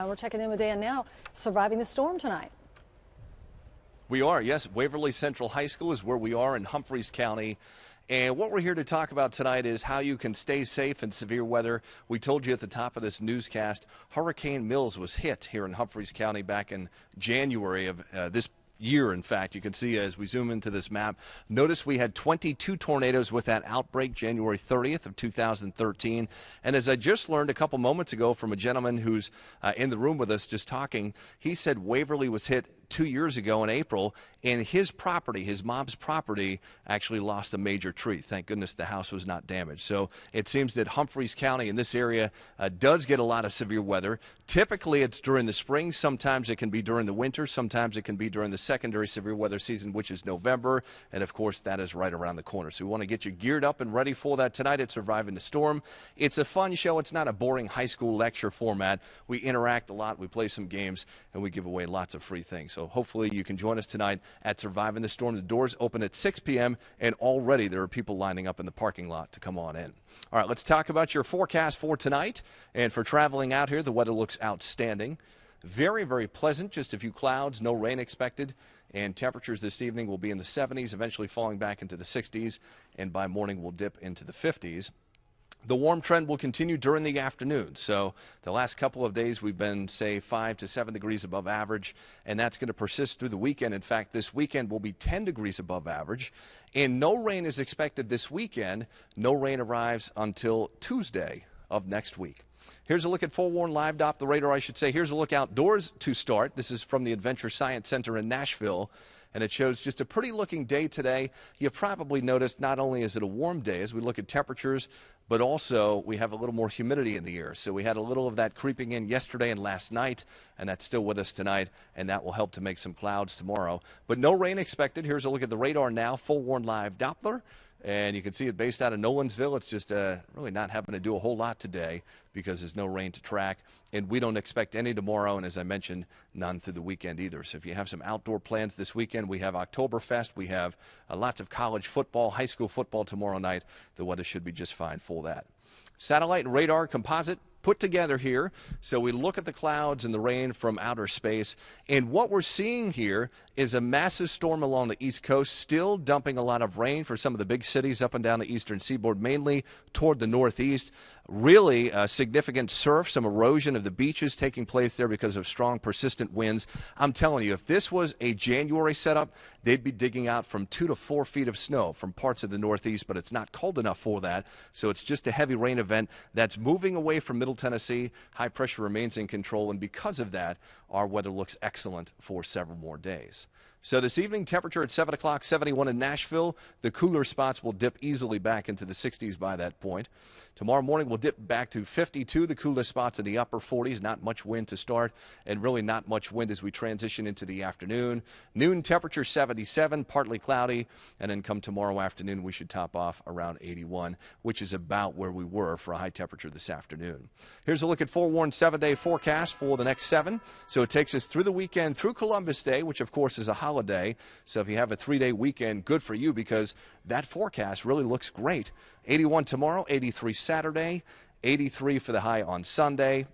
We're checking in with Dan now, surviving the storm tonight. We are, yes. Waverly Central High School is where we are in Humphreys County. And what we're here to talk about tonight is how you can stay safe in severe weather. We told you at the top of this newscast, Hurricane Mills was hit here in Humphreys County back in January of this year. In fact, you can see as we zoom into this map, notice we had 22 tornadoes with that outbreak January 30th of 2013. And as I just learned a couple moments ago from a gentleman who's in the room with us just talking, he said Waverly was hit 2 years ago in April, and his property, his mom's property, actually lost a major tree. Thank goodness the house was not damaged. So it seems that Humphreys County in this area does get a lot of severe weather. Typically it's during the spring. Sometimes it can be during the winter. Sometimes it can be during the secondary severe weather season, which is November. And of course that is right around the corner. So we want to get you geared up and ready for that tonight at Surviving the Storm. It's a fun show. It's not a boring high school lecture format. We interact a lot. We play some games and we give away lots of free things. So hopefully you can join us tonight at Surviving the Storm. The doors open at 6 p.m. and already there are people lining up in the parking lot to come on in. All right, let's talk about your forecast for tonight. And for traveling out here, the weather looks outstanding. Very, very pleasant. Just a few clouds, no rain expected. And temperatures this evening will be in the 70s, eventually falling back into the 60s. And by morning, we'll dip into the 50s. The warm trend will continue during the afternoon. So the last couple of days we've been, say, 5 to 7 degrees above average, and that's going to persist through the weekend. In fact, this weekend will be 10 degrees above average, and no rain is expected this weekend. No rain arrives until Tuesday of next week. Here's a look at forewarned live Doppler radar, I should say. Here's a look outdoors to start. This is from the Adventure Science Center in Nashville. And it shows just a pretty looking day today. You probably noticed not only is it a warm day as we look at temperatures, but also we have a little more humidity in the air. So we had a little of that creeping in yesterday and last night, and that's still with us tonight, and that will help to make some clouds tomorrow. But no rain expected. Here's a look at the radar now, forewarned live Doppler. And you can see it based out of Nolensville. It's just really not having to do a whole lot today because there's no rain to track. And we don't expect any tomorrow. And as I mentioned, none through the weekend either. So if you have some outdoor plans this weekend, we have Oktoberfest. We have lots of college football, high school football tomorrow night. The weather should be just fine for that. Satellite and radar composite put together here. So we look at the clouds and the rain from outer space. And what we're seeing here is a massive storm along the East Coast, still dumping a lot of rain for some of the big cities up and down the eastern seaboard, mainly toward the northeast. Really significant surf, some erosion of the beaches taking place there because of strong, persistent winds. I'm telling you, if this was a January setup, they'd be digging out from 2 to 4 feet of snow from parts of the northeast, but it's not cold enough for that. So it's just a heavy rain event that's moving away from Middle Tennessee. High pressure remains in control, and because of that, our weather looks excellent for several more days. So this evening, temperature at 7 o'clock, 71 in Nashville. The cooler spots will dip easily back into the 60s by that point. Tomorrow morning, we'll dip back to 52. The coolest spots in the upper 40s. Not much wind to start, and really not much wind as we transition into the afternoon. Noon temperature 77, partly cloudy, and then come tomorrow afternoon, we should top off around 81, which is about where we were for a high temperature this afternoon. Here's a look at forewarned 7-day forecast for the next 7. So it takes us through the weekend, through Columbus Day, which of course is a holiday. So if you have a 3-day weekend, good for you because that forecast really looks great. 81 tomorrow, 83 Saturday, 83 for the high on Sunday.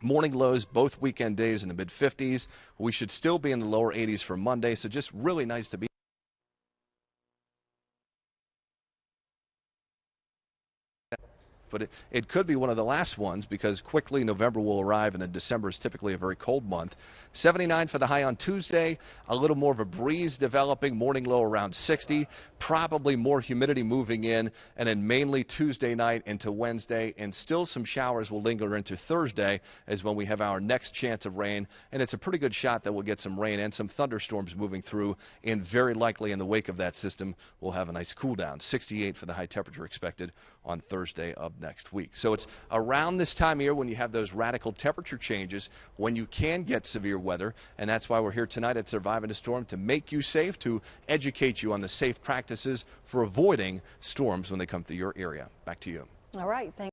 Morning lows both weekend days in the mid-50s. We should still be in the lower 80s for Monday, so just really nice to be. But it could be one of the last ones because quickly November will arrive, and then December is typically a very cold month. 79 for the high on Tuesday, a little more of a breeze developing, morning low around 60, probably more humidity moving in, and then mainly Tuesday night into Wednesday, and still some showers will linger into Thursday as when we have our next chance of rain, and it's a pretty good shot that we'll get some rain and some thunderstorms moving through, and very likely in the wake of that system, we'll have a nice cool down. 68 for the high temperature expected on Thursday of next week. So it's around this time of year when you have those radical temperature changes, when you can get severe weather, and that's why we're here tonight at Surviving a Storm, to make you safe, to educate you on the safe practices for avoiding storms when they come through your area. Back to you. All right. Thank